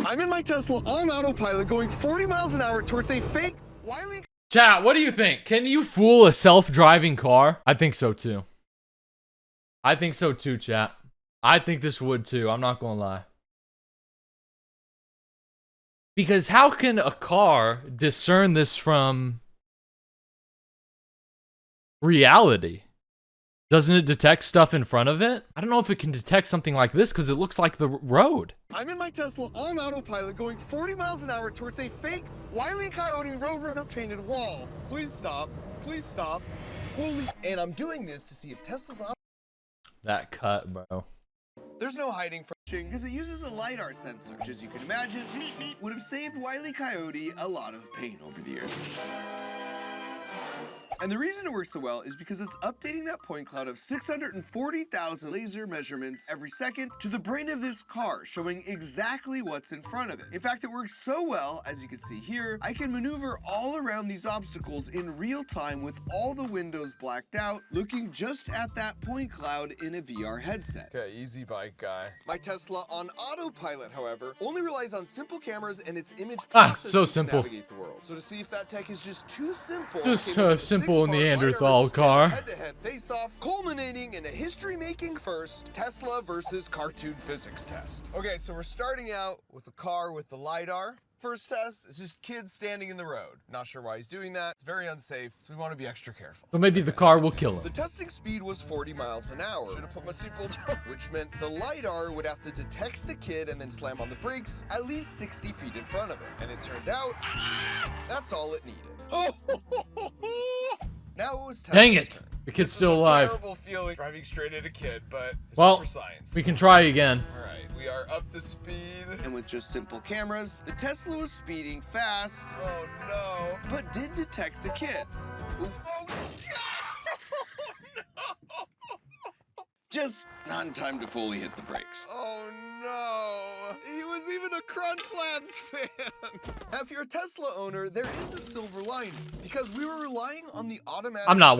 I'm in my Tesla on autopilot going 40 miles an hour towards a fake wily... Chat, what do you think? Can you fool a self-driving car? I think so too. I think so too, chat. I think this would too. I'm not gonna lie. Because how can a car discern this from reality? Doesn't it detect stuff in front of it? I don't know if it can detect something like this because it looks like the road. I'm in my Tesla on autopilot going 40 miles an hour towards a fake Wile E. Coyote Roadrunner painted wall. Please stop. Please stop. Holy... And I'm doing this to see if Tesla's on... That cut, bro. There's no hiding from it because it uses a LiDAR sensor, which, as you can imagine, would have saved Wile E. Coyote a lot of pain over the years. And the reason it works so well is because it's updating that point cloud of 640,000 laser measurements every second to the brain of this car, showing exactly what's in front of it. In fact, it works so well, as you can see here, I can maneuver all around these obstacles in real time with all the windows blacked out, looking just at that point cloud in a VR headset. Okay, easy bike guy. My Tesla on autopilot, however, only relies on simple cameras and its image processing so simple. to navigate the world. So to see if that tech is just too simple, Just simple Neanderthal car. Head-to-head face-off, culminating in a history-making first Tesla versus cartoon physics test. Okay, so we're starting out with a car with the LiDAR. First test is just kids standing in the road. Not sure why he's doing that. It's very unsafe, so we want to be extra careful. So maybe the car will kill him. The testing speed was 40 miles an hour. Should have put my seatbelt on. Which meant the LiDAR would have to detect the kid and then slam on the brakes at least 60 feet in front of it. And it turned out, that's all it needed. Now it was Dang it! turn. The kid's This still is a alive. Terrible feeling driving straight at a kid, but it's Well, just for science. we can try again. All right, we are up to speed. And with just simple cameras, the Tesla was speeding fast. Oh no! But did detect the kid. Ooh. Oh no! Just not in time to fully hit the brakes. Oh no! He was even a Crunchlands fan! Now, if you're a Tesla owner, there is a silver lining. Because we were relying on the automatic... I'm not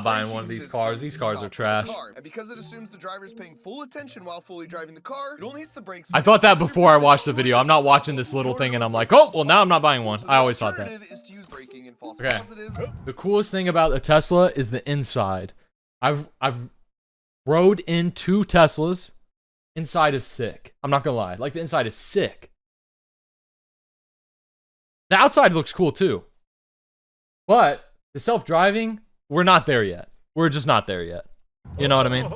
buying one of these cars. These cars are trash. And because it assumes the driver's paying full attention while fully driving the car, it only hits the brakes... I thought that before I watched the video. I'm not watching this little thing and I'm like, oh, well now I'm not buying one. I always thought that. Okay. The coolest thing about a Tesla is the inside. I've rode in 2 Teslas. Inside is sick. I'm not gonna lie. Like, the inside is sick. The outside looks cool too. But the self-driving, we're not there yet. We're just not there yet. You know what I mean?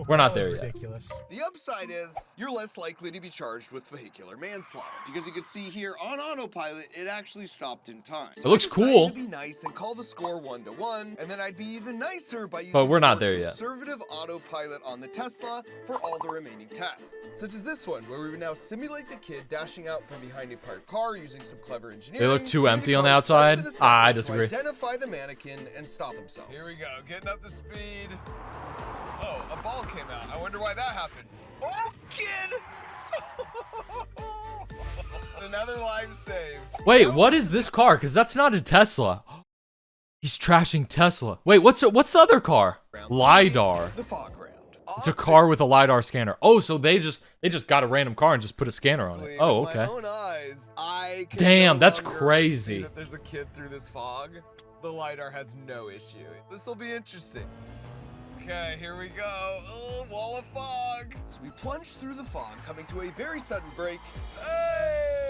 We're not there yet. Ridiculous. The upside is you're less likely to be charged with vehicular manslaughter because you can see here on autopilot it actually stopped in time. So it looks cool. To be nice and call the score 1-1, and then I'd be even nicer by using but we're not there yet. Conservative autopilot on the Tesla for all the remaining tests, such as this one where we would now simulate the kid dashing out from behind a parked car using some clever engineering. They look too empty on the outside. I disagree. Identify the mannequin and stop themselves. Here we go, getting up to speed. Oh, a ball came out. I wonder why that happened. Oh, kid! Another life saved. Wait, what is this car? Because that's not a Tesla. He's trashing Tesla. Wait, what's the other car? LiDAR. The fog round. It's a car with a LiDAR scanner. Oh, so they just got a random car and just put a scanner on it. Oh, okay. Damn, that's crazy. That there's a kid through this fog. The LiDAR has no issue. This will be interesting. Okay, here we go. Oh, wall of fog. So we plunged through the fog, coming to a very sudden break. Hey!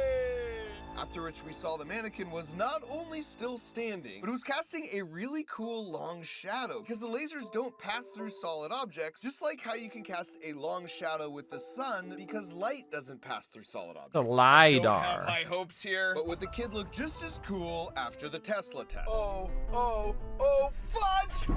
After which we saw the mannequin was not only still standing, but it was casting a really cool long shadow because the lasers don't pass through solid objects, just like how you can cast a long shadow with the sun because light doesn't pass through solid objects. The LiDAR. Don't have high hopes here, but would the kid look just as cool after the Tesla test? Oh, fudge!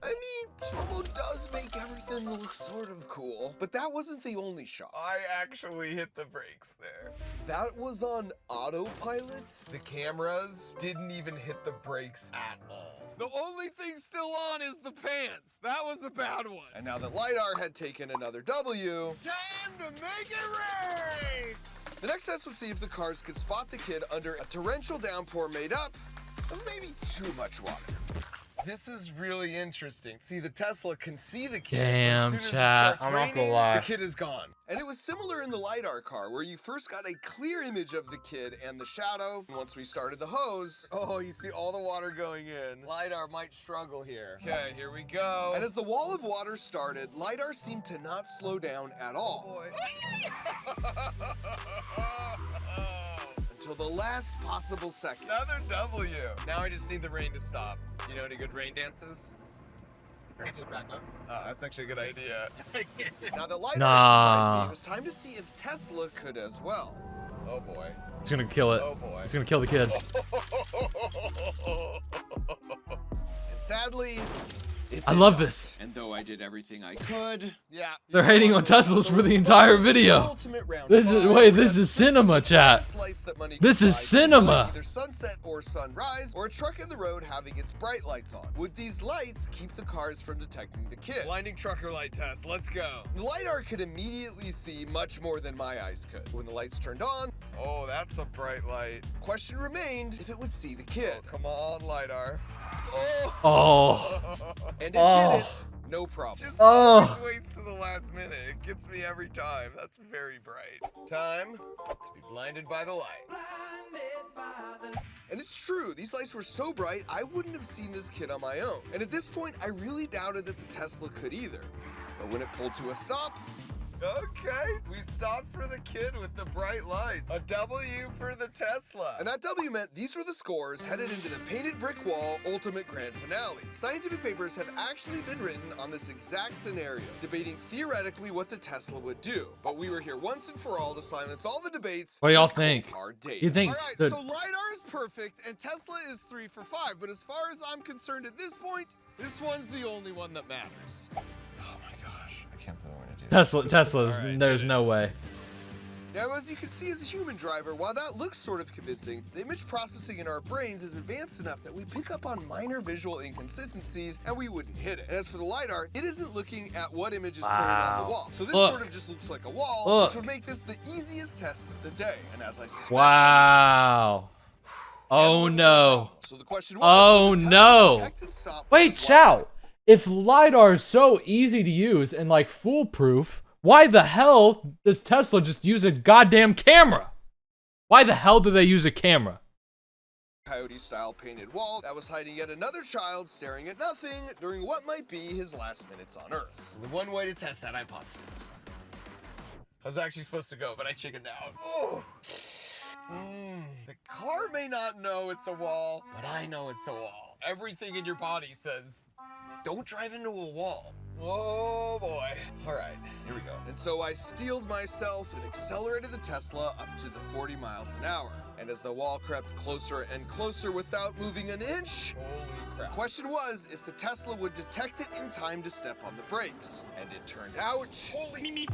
I mean, slow-mo does make everything look sort of cool, but that wasn't the only shot. I actually hit the brakes there. That was on autopilot. The cameras didn't even hit the brakes at all. The only thing still on is the pants. That was a bad one. And now that LiDAR had taken another W, it's time to make it rain! The next test would see if the cars could spot the kid under a torrential downpour made up of maybe too much water. This is really interesting. See, the Tesla can see the kid. Damn, but as soon as chat. it starts I'm not gonna raining, lie. the kid is gone. And it was similar in the LiDAR car, where you first got a clear image of the kid and the shadow. And once we started the hose, oh, you see all the water going in. LiDAR might struggle here. Okay, here we go. And as the wall of water started, LiDAR seemed to not slow down at all. Until the last possible second. Another W. Now I just need the rain to stop. You know any good rain dances? Just back up. Oh, that's actually a good idea. Now the LiDAR surprised me. It was time to see if Tesla could as well. Oh boy. It's gonna kill it. Oh boy. It's gonna kill the kid. And sadly, I love this. And though I did everything I could, yeah. They're hating on Teslas for the entire video. This is cinema, chat. This is cinema. Either sunset or sunrise, or a truck in the road having its bright lights on. Would these lights keep the cars from detecting the kid? Blinding trucker light test, let's go. The LiDAR could immediately see much more than my eyes could. When the lights turned on, oh, that's a bright light. Question remained if it would see the kid. Oh, come on, LiDAR. Oh. And it did it. No problem. Just always waits to the last minute. It gets me every time. That's very bright. Time to be blinded by the light. And it's true, these lights were so bright, I wouldn't have seen this kid on my own. And at this point, I really doubted that the Tesla could either. But when it pulled to a stop, okay, we stopped for the kid with the bright light. A W for the Tesla. And that W meant these were the scores headed into the painted brick wall ultimate grand finale. Scientific papers have actually been written on this exact scenario, debating theoretically what the Tesla would do. But we were here once and for all to silence all the debates. What do y'all think? You think? All right, so LiDAR is perfect and Tesla is 3 for 5. But as far as I'm concerned at this point, this one's the only one that matters. Oh my gosh, I can't believe we're gonna do Tesla's, right, there's no way. Now, as you can see as a human driver, while that looks sort of convincing, the image processing in our brains is advanced enough that we pick up on minor visual inconsistencies and we wouldn't hit it. And as for the LiDAR, it isn't looking at what image is printed on the wall. So this sort of just looks like a wall, which would make this the easiest test of the day. And as I suspected... Wow. Oh no. So the question was, oh no. Wait, Chow. If LiDAR is so easy to use and like foolproof, why the hell does Tesla just use a goddamn camera? Why the hell do they use a camera? Coyote-style painted wall that was hiding yet another child staring at nothing during what might be his last minutes on Earth. The one way to test that hypothesis. I was actually supposed to go, but I chickened out. Oh. The car may not know it's a wall, but I know it's a wall. Everything in your body says, don't drive into a wall. Oh boy. All right, here we go. And so I steeled myself and accelerated the Tesla up to the 40 miles an hour. And as the wall crept closer and closer without moving an inch, holy crap. The question was if the Tesla would detect it in time to step on the brakes. And it turned out... Holy...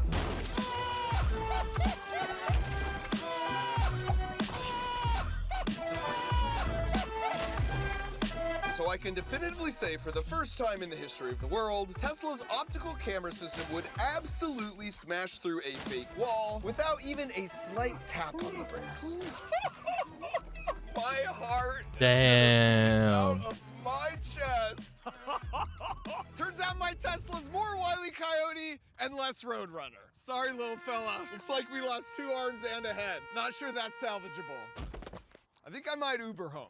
So I can definitively say for the first time in the history of the world, Tesla's optical camera system would absolutely smash through a fake wall without even a slight tap on the brakes. My heart Damn. out of my chest. Turns out my Tesla's more Wile E. Coyote and less Roadrunner. Sorry, little fella. Looks like we lost 2 arms and a head. Not sure that's salvageable. I think I might Uber home.